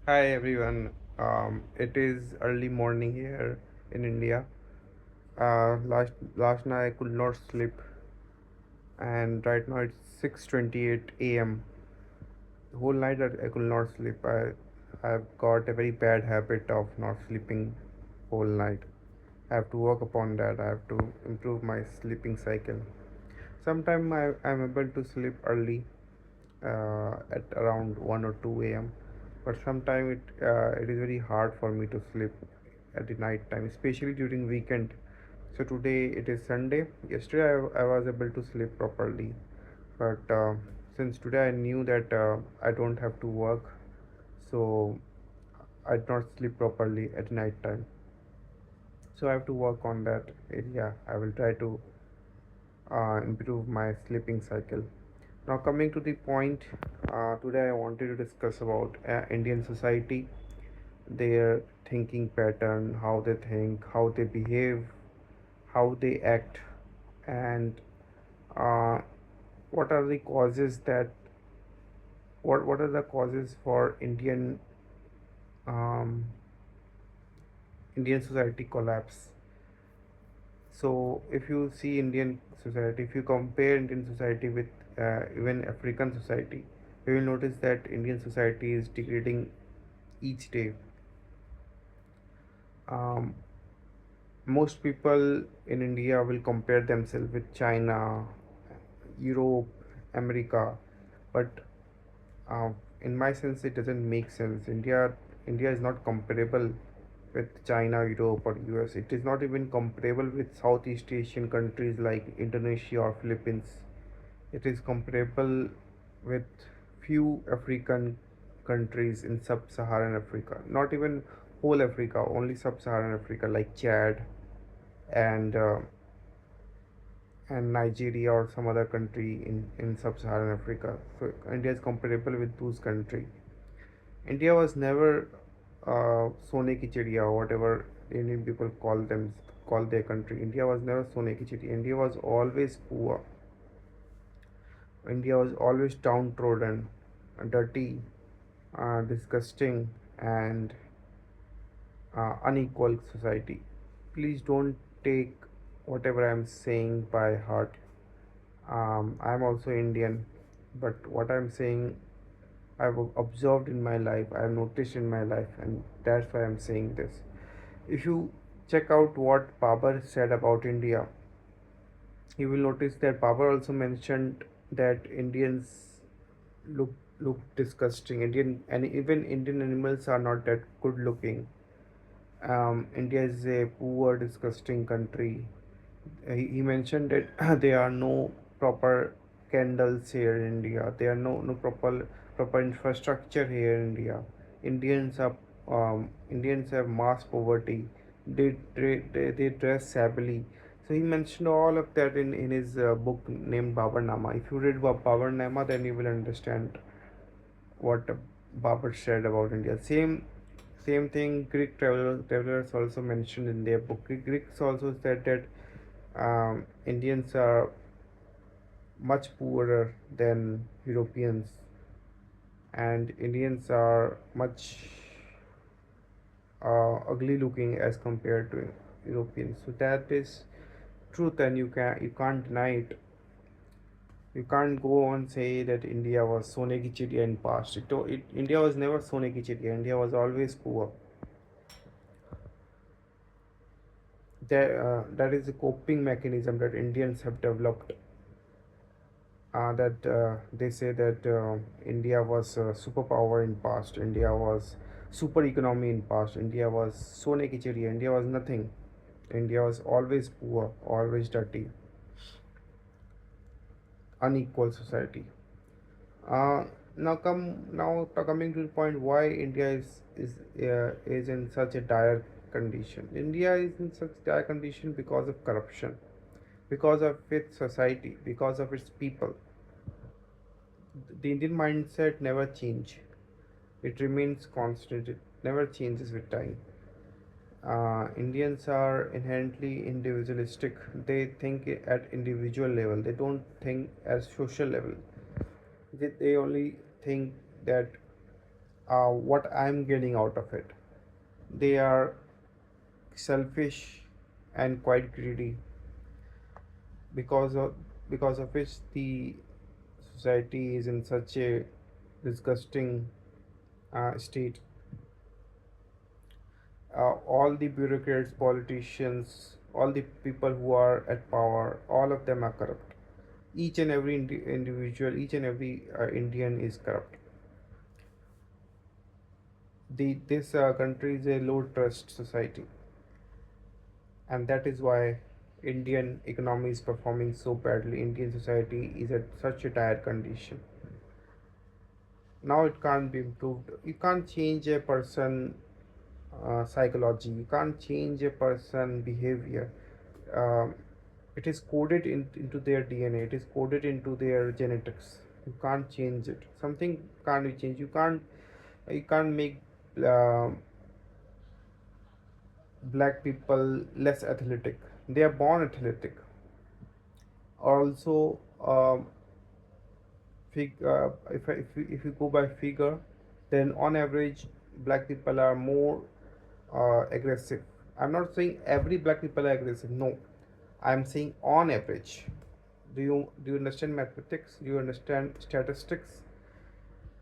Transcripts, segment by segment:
Hi everyone. It is early morning here in India. Last night I could not sleep, and right now it's 6:28 a.m. The whole night I could not sleep. I've got a very bad habit of not sleeping whole night. I have to work upon that. I have to improve my sleeping cycle. Sometimes I'm able to sleep early, at around 1 or 2 a.m. But sometimes it is very hard for me to sleep at the night time, especially during weekend. So today it is Sunday. Yesterday I was able to sleep properly, but since today I knew that I don't have to work, so I did not sleep properly at night time. So I have to work on that area. I will try to improve my sleeping cycle. Now, coming to the point, today I wanted to discuss about Indian society, their thinking pattern, how they think, how they behave, how they act, and uh, what are the causes that what are the causes for um, Indian society collapse. So, if you see Indian society, if you compare Indian society with even African society, you will notice that Indian society is degrading each day. Um, Most people in India will compare themselves with China, Europe, America, but uh, in my sense, it doesn't make sense. India is not comparable with China, Europe, or US. It is not even comparable with Southeast Asian countries like Indonesia or Philippines. It is comparable with few African countries in sub-Saharan Africa. Not even whole Africa, only sub-Saharan Africa like Chad and uh, and Nigeria or some other country in sub-Saharan Africa. So India is comparable with those countries. India was never Sone ki Chidiya or whatever Indian people call their country. India was never Sone ki Chidiya. India was always poor. India was always downtrodden, dirty, disgusting, and unequal society. Please don't take whatever I'm saying by heart. I'm also Indian, but what I'm saying I've observed in my life, I've noticed in my life, and that's why I'm saying this. If you check out what Babar said about India, you will notice that Babar also mentioned that Indians look look disgusting. And even Indian animals are not that good looking. India is a poor, disgusting country. He mentioned that there are no proper candles here in India. There are no proper infrastructure here in India. Indians have mass poverty. They dress shabbily. So he mentioned all of that in his book named Babarnama. If you read Babarnama, then you will understand what Babar said about India. Same thing. Travelers also mentioned in their book. Greeks also said that Indians are much poorer than Europeans, and Indians are much ugly looking as compared to Europeans. So that is truth, and you can't deny it. You can't go on say that India was Sone ki Chidiya in past. India was never Sone ki Chidiya. India was always poor. That is a coping mechanism that Indians have developed. That they say that India was a superpower in past. India was super economy in past. India was Sone ki Chidiya. India was nothing. India was always poor, always dirty, unequal society. Uh, Coming to the point why India is in such a dire condition. India is in such dire condition because of corruption, because of its society, because of its people. The Indian mindset never change. It remains constant. It never changes with time. Indians are inherently individualistic. They think at individual level. They don't think as social level. They only think that what I'm getting out of it. They are selfish and quite greedy, because of which the society is in such a disgusting state. All the bureaucrats, politicians, all the people who are at power, all of them are corrupt. Each and every individual, each and every Indian is corrupt. This country is a low trust society, and that is why Indian economy is performing so badly. Indian society is at such a dire condition. Now it can't be improved. You can't change a person psychology. You can't change a person behavior. Um, it is coded into their DNA. It is coded into their genetics. You can't change it. Something can't be changed. You can't make uh, black people less athletic. They are born athletic. Also, if you go by figure, then on average, black people are more aggressive. I'm not saying every black people are aggressive. No, I'm saying on average. Do you understand mathematics? Do you understand statistics?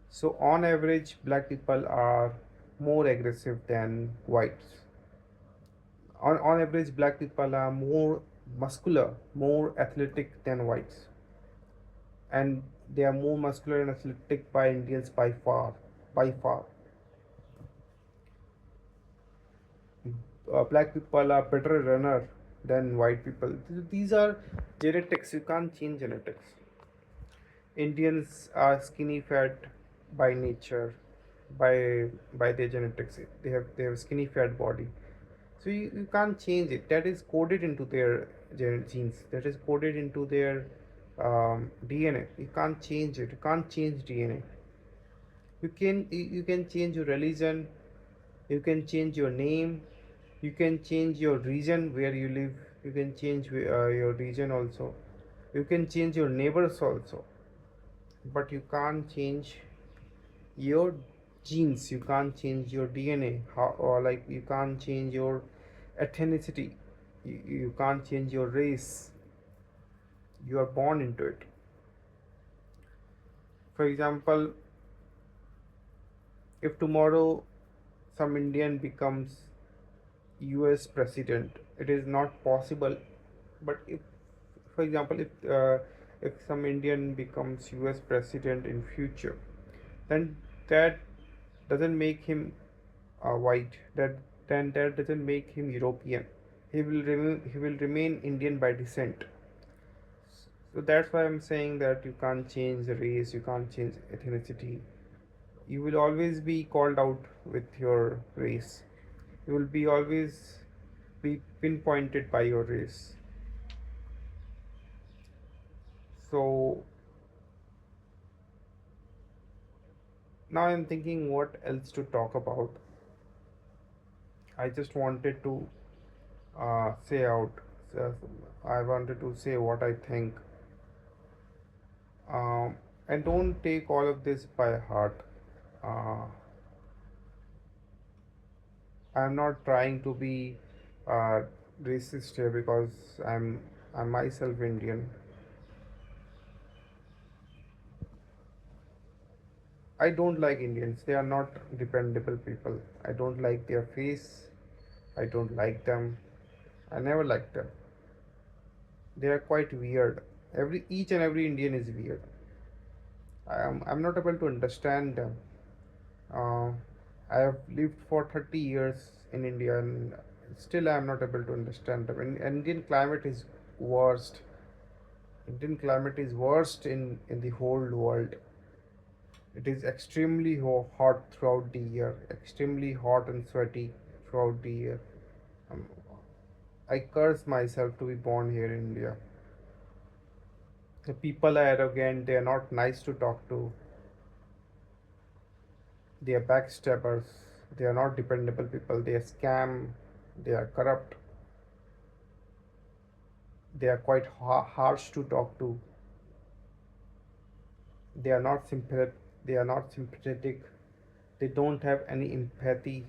So on average, black people are more aggressive than whites. On average, black people are more muscular, more athletic than whites, and they are more muscular and athletic by Indians by far. By far, black people are better runner than white people. These are genetics. You can't change genetics. Indians are skinny fat by nature, by their genetics. They have skinny fat body. So you can't change it. That is coded into their genes. That is coded into their DNA. You can't change it. You can't change DNA. You can change your religion. You can change your name. You can change your region where you live. You can change your region also. You can change your neighbors also, but you can't change your genes. You can't change your DNA. Or like you can't change your ethnicity. You can't change your race. You are born into it. For example, if tomorrow some Indian becomes US president, it is not possible. But if, for example, if some Indian becomes US president in future, then that doesn't make him white. That doesn't make him European. He will remain Indian by descent. So that's why I'm saying that you can't change the race, you can't change ethnicity. You will always be called out with your race. You will be always be pinpointed by your race. So now I'm thinking what else to talk about. I just wanted to say out. uh, I wanted to say what I think. And don't take all of this by heart. Uh, I'm not trying to be uh, racist here because I'm myself Indian. I don't like Indians. They are not dependable people. I don't like their face. I don't like them. I never liked them. They are quite weird. Each and every Indian is weird. I'm not able to understand them. Uh, I have lived for 30 years in India and still I am not able to understand them. Indian climate is worst. Indian climate is worst in the whole world. It is extremely hot throughout the year, extremely hot and sweaty throughout the year. Um, I curse myself to be born here in India. The people are arrogant, they are not nice to talk to, they are backstabbers, they are not dependable people, they scam, they are corrupt, they are quite harsh to talk to, they are not sympathetic, They don't have any empathy.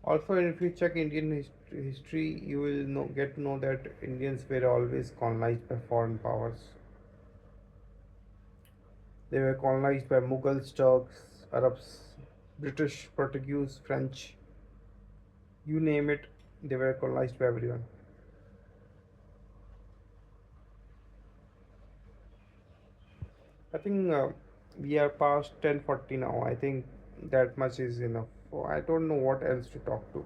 Also, if you check Indian history, you will get to know that Indians were always colonized by foreign powers. They were colonized by Mughals, Turks, Arabs, British, Portuguese, French, you name it, they were colonized by everyone. I think we are past 10:40 now. I think that much is enough. So I don't know what else to talk to.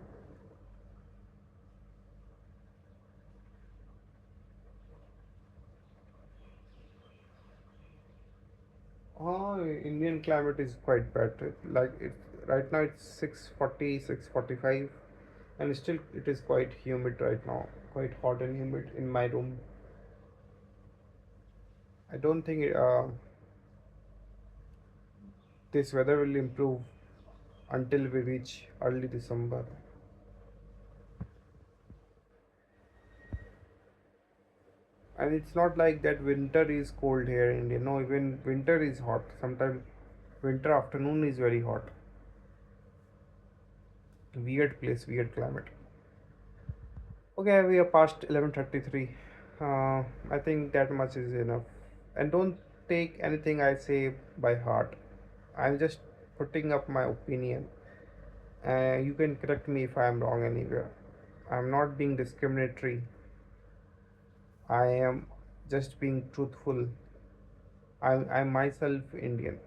Oh, Indian climate is quite bad. Like right now it's 6:40, 6:45, and still it is quite humid right now. Quite hot and humid in my room. I don't think this weather will improve until we reach early December. And it's not like that winter is cold here in India. No, even winter is hot. Sometimes winter afternoon is very hot. Weird place, weird climate. Okay, we are past 11:33. I think that much is enough. And don't take anything I say by heart. I'm just putting up my opinion. You can correct me if I'm wrong anywhere. I'm not being discriminatory. I am just being truthful. I'm myself Indian.